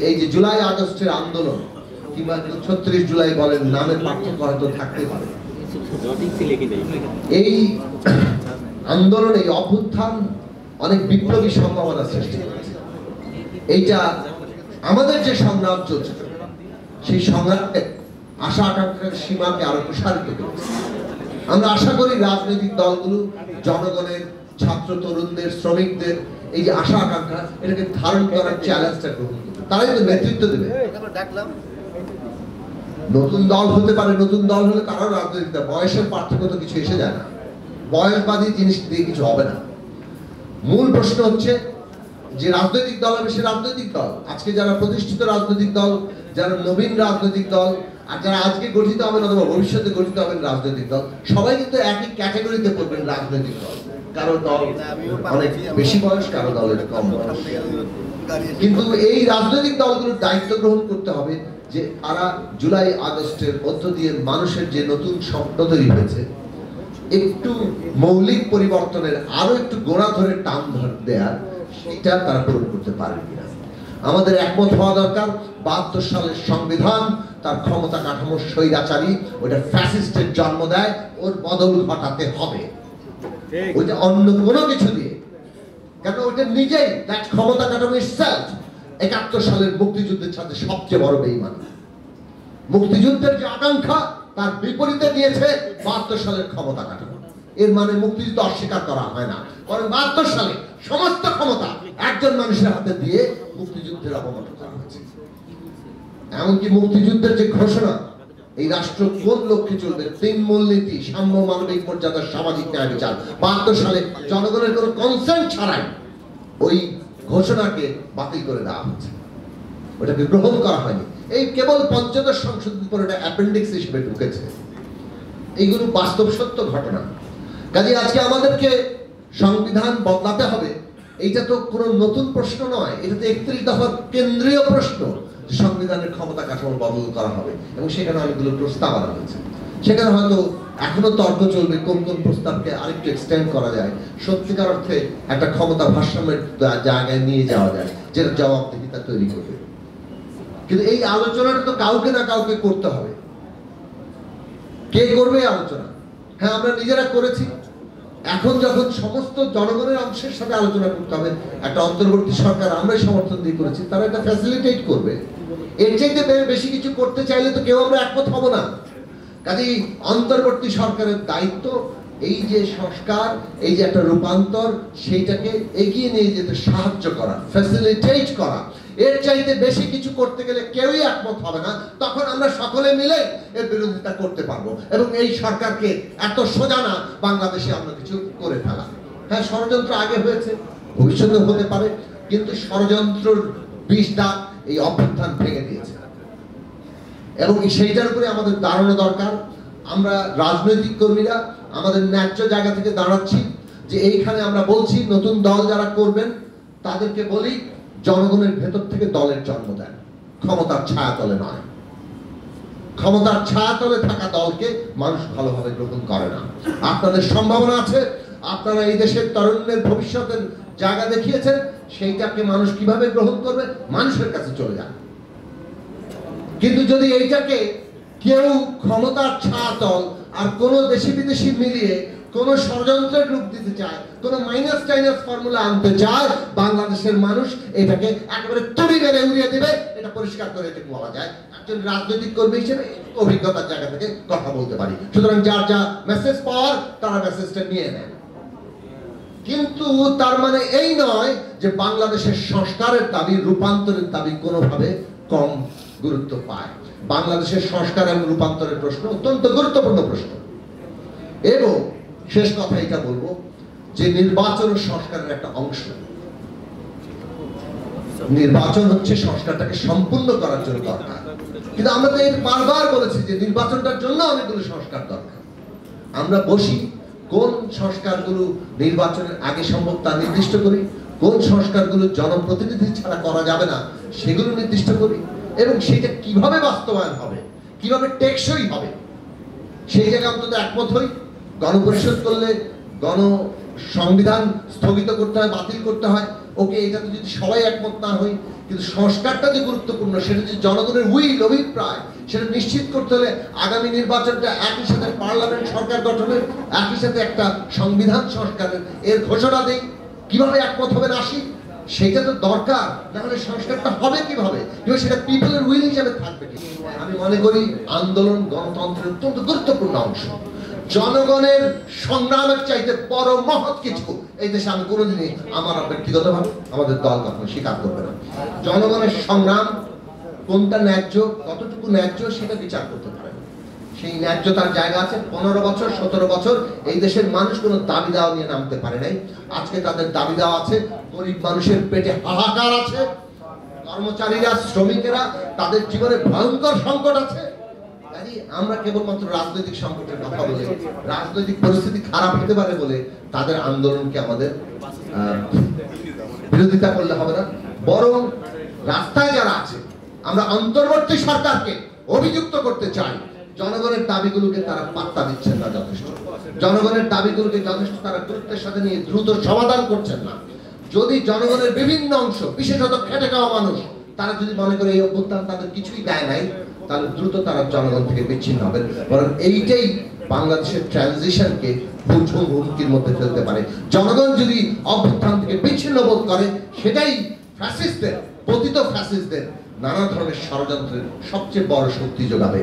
এই যে জুলাই আগস্টের আন্দোলন কিংবা ৩৬ জুলাই বলেন, নামের পার্থক্য হয়তো থাকতে পারে, এই আন্দোলন, এই অভ্যুত্থান অনেক বিপ্লবী সম্ভাবনা সৃষ্টি করেছে। এইটা আমাদের যে সংগ্রাম চলছে, সেই সংগ্রামে আশা আকাঙ্ক্ষার সীমাকে আরো প্রসারিত করেছে। আমরা আশা করি রাজনৈতিক দলগুলো জনগণের, ছাত্র তরুণদের, শ্রমিকদের এই যে আশা আকাঙ্ক্ষা, এটাকে ধারণ করার চ্যালেঞ্জটা গ্রহণ করবে, তারাই তো নেতৃত্ব দেবে। নতুন দল হতে পারে, নতুন দল হলে তারাও রাজনৈতিক দল, বয়সের পার্থক্য তো কিছু এসে যায় না, বয়সবাদী জিনিস দিয়ে কিছু হবে না। মূল প্রশ্ন হচ্ছে যে রাজনৈতিক দল হবে, সে রাজনৈতিক দল, আজকে যারা প্রতিষ্ঠিত রাজনৈতিক দল, যারা নবীন রাজনৈতিক দল, আর যারা আজকে গঠিত হবেন অথবা ভবিষ্যতে গঠিত হবেন রাজনৈতিক দল, সবাই কিন্তু একই ক্যাটাগরিতে পড়বেন রাজনৈতিক দল। কারো দল অনেক বেশি বয়স, কারো দলের কম বয়স। কিন্তু এই রাজনৈতিক দলগুলোর দায়িত্ব গ্রহণ করতে হবে যে তারা জুলাই আগস্টের মধ্য দিয়ে মানুষের যে নতুন স্বপ্ন তৈরি হয়েছে, একটু মৌলিক পরিবর্তনের আরো একটু গোড়া ধরে টান দেয়ার, সেটা তারা পূরণ করতে পারে কিনা। আমাদের একমত হওয়া দরকার। ৭২ সালের সংবিধান তার ক্ষমতা কাঠামো স্বৈরাচারী, ওটা ফ্যাসিস্টের জন্ম দেয়, ওর বদল ঘটাতে হবে, ওইটা অন্য কোনো কিছু দিয়ে। কারণ ওইটা নিজেই, দ্যাট ক্ষমতা কাঠামো ইটসেলফ ৭১ সালের মুক্তিযুদ্ধের সাথে সবচেয়ে বড় বেঈমানি। মুক্তিযুদ্ধের যে আকাঙ্ক্ষা তার বিপরীতে দিয়েছে ৭২ সালের ক্ষমতা কাঠামো। এর মানে মুক্তিযুদ্ধ অস্বীকার করা হয় না, কারণ ৭২ সালে সমস্ত ক্ষমতা একজন মানুষের হাতে দিয়ে মুক্তিযুদ্ধের অবনত করা হয়েছে। এমনকি মুক্তিযুদ্ধের যে ঘোষণা, এই রাষ্ট্র কোন লক্ষ্যে চলবে, ৩ মূলনীতি, সাম্য, মানবিক মর্যাদা, সামাজিক ন্যায় বিচার, ৭২ সালে জনগণের কোনো কনসেন্ট ছাড়াই ওই ঘোষণাকে বাতিল করে দেওয়া হয়েছে, ওটাকে গ্রহণ করা হয়নি। এই কেবল পঞ্চদশ সংশোধন করে এটা অ্যাপেন্ডিক্স হিসেবে ঢুকেছে। এইগুলো বাস্তব সত্য ঘটনা। কাজে আজকে আমাদেরকে সংবিধান বদলাতে হবে, এইটা তো কোনো নতুন প্রশ্ন নয়, এটা তো ৩১ দফার কেন্দ্রীয় প্রশ্ন, সংবিধানের ক্ষমতা কাঠামো বদল করা হবে, এবং সেখানে অনেকগুলো প্রস্তাব আনা হয়েছে। সেখানে হয়তো এখনো তর্ক চলবে কোন কোন প্রস্তাবকে আরেকটু এক্সটেন্ড করা যায়, সত্যিকার অর্থে একটা ক্ষমতা ভারসাম্যের জায়গায় নিয়ে যাওয়া যায়, যেটা জবাবদিহিতা তৈরি করবে। কিন্তু এই আলোচনাটা তো কাউকে না কাউকে করতে হবে। কে করবে আলোচনা? হ্যাঁ, আমরা নিজেরা করেছি। এখন যখন সমস্ত জনগণের অংশের সাথে আলোচনা করতে হবে, একটা অন্তর্বর্তী সরকার আমরাই সমর্থন দিয়ে করেছি, তারা এটা ফ্যাসিলিটেট করবে। এর চাইতে বেশি কিছু করতে চাইলে তো কেউ আমরা একমত হব না। কাজেই অন্তর্বর্তী সরকারের দায়িত্ব এই যে সংস্কার, এই যে একটা রূপান্তর, সেইটাকে এগিয়ে নিয়ে যেতে সাহায্য করা, ফ্যাসিলিটেট করা। এর চাইতে বেশি কিছু করতে গেলে কেউই একমত হবে না, তখন আমরা সকলে মিলে এর বিরোধিতা করতে পারবো। এবং এই সরকারকে এত সোজা না বাংলাদেশে আমরা কিছু করে ফেলা। হ্যাঁ, ষড়যন্ত্র আগে হয়েছে, ভবিষ্যতে হতে পারে, কিন্তু ষড়যন্ত্রের বিষটা এই অভ্যুত্থান ভেঙে দিয়েছে, এবং সেইটার উপরে আমাদের দাঁড়ানো দরকার। আমরা রাজনৈতিক কর্মীরা আমাদের ন্যায্য জায়গা থেকে দাঁড়াচ্ছি, যে এইখানে আমরা বলছি নতুন দল যারা করবেন তাদেরকে বলি, জনগণের ভেতর থেকে দলের জন্ম দেন, ক্ষমতার ছায়াতলে নয়। ক্ষমতার ছায়াতলে থাকা দলকে মানুষ ভালোভাবে গ্রহণ করে না। আপনাদের সম্ভাবনা আছে, আপনারা এই দেশের তরুণের ভবিষ্যতের জায়গা দেখিয়েছেন, সেইটাকে মানুষ কিভাবে গ্রহণ করবে, মানুষের কাছে চলে যান। কিন্তু যদি এইটাকে কেউ ক্ষমতার ছায়াতল আর কোন দেশি বিদেশি মিলিয়ে কোন ষড়যন্ত্রের রূপ দিতে চায়, কোন মাইনাস টাইনাস ফর্মুলা আনতে চায়, বাংলাদেশের মানুষ এটাকে একেবারে তুড়ি মেরে উড়িয়ে দেবে। এটা পরিষ্কার করে এটাকে বলা যায়। একজন রাজনৈতিক কর্মী হিসেবে অভিজ্ঞতার জায়গা থেকে কথা বলতে পারি। সুতরাং যার যা মেসেজ পাওয়ার তারা মেসেজটা নিয়ে নেন। কিন্তু তার মানে এই নয় যে বাংলাদেশের সংস্কারের দাবি, রূপান্তরের দাবি কোনোভাবে কম গুরুত্ব পায়। বাংলাদেশের সংস্কার এবং রূপান্তরের প্রশ্ন অত্যন্ত গুরুত্বপূর্ণ প্রশ্ন। এবং শেষ কথা এটা বলবো যে নির্বাচন সংস্কারের একটা অংশ। নির্বাচন হচ্ছে সংস্কারটাকে সম্পূর্ণ করার জন্য দরকার, কিন্তু আমরা তো এর বারবার বলেছি যে নির্বাচনটার জন্য অনেকগুলো সংস্কার দরকার। আমরা বসি, কোন সংস্কারগুলো নির্বাচনের আগে সম্ভব তা নির্দিষ্ট করি, কোন সংস্কারগুলো জনপ্রতিনিধি ছাড়া করা যাবে না সেগুলো নির্দিষ্ট করি, এবং সেটা কিভাবে বাস্তবায়ন হবে, কিভাবে টেকসই হবে, সেই জায়গায় অন্তত একমত হই। গণপরিষদ করলে সংবিধান স্থগিত করতে হয়, বাতিল করতে হয়, ওকে, এটাতে যদি সবাই একমত না হই, কিন্তু সংস্কারটা যে গুরুত্বপূর্ণ, সেটা যে জনগণের উইল, অভিপ্রায়, সেটা নিশ্চিত করতে হলে আগামী নির্বাচনটা একই সাথে পার্লামেন্ট সরকার গঠনের, একই সাথে একটা সংবিধান সংস্কারের এর ঘোষণা দেই। কিভাবে একমত হবেন আসি, সেটা তো দরকার, না হলে সংস্কারটা হবে কিভাবে, কিংবা সেটা পিপলের উইল হিসেবে থাকবে কি। আমি মনে করি আন্দোলন গণতন্ত্রের অত্যন্ত গুরুত্বপূর্ণ অংশ। জনগণের সংগ্রামের চাইতে বড় মহৎ কিছু এই দেশে আমি কোনোদিনই আমার ব্যক্তিগতভাবে আমাদের দল কখনো স্বীকার করবে না। জনগণের সংগ্রাম কোনটা ন্যায্য, কতটুকু ন্যায্য, সেটা বিচার করতে পারে। সেই ন্যায্যতার জায়গা আছে। 15 বছর 17 বছর এই দেশের মানুষ কোনো দাবি দেওয়া নিয়ে নামতে পারে নাই। আজকে তাদের দাবি দেওয়া আছে। গরিব মানুষের পেটে হাহাকার আছে, কর্মচারীরা, শ্রমিকেরা, তাদের জীবনে ভয়ঙ্কর সংকট আছে। আমরা কেবলমাত্র রাজনৈতিক সংকটের কথা বলে, রাজনৈতিক পরিস্থিতি খারাপ হতে পারে বলে তাদের আন্দোলনকে আমাদের বিরোধিতা করলে হবে না। বরং রাস্তায় যারা আছে, আমরা অন্তর্বর্তী সরকারকে অভিযুক্ত করতে চাই, জনগণের দাবিগুলোকে তারা পাত্তা দিচ্ছেন না যথেষ্ট, জনগণের দাবিগুলোকে যথেষ্ট তারা গুরুত্বের সাথে নিয়ে দ্রুত সমাধান করছেন না। যদি জনগণের বিভিন্ন অংশ, বিশেষত খেটে খাওয়া মানুষ, তারা যদি মনে করে এই অভ্যুত্থান তাদের কিছুই দেয় নাই, তাহলে দ্রুত তারা জনগণ থেকে বিচ্ছিন্ন হবে। বরং এইটাই বাংলাদেশের ট্রানজিশনকে হুমকির মধ্যে ফেলতে পারে। জনগণ যদি অভ্যুত্থান থেকে বিচ্ছিন্ন বোধ করে, সেটাই ফ্যাসিস্টদের, পতিত ফ্যাসিস্টদের নানা ধরনের ষড়যন্ত্রের সবচেয়ে বড় শক্তি যোগাবে।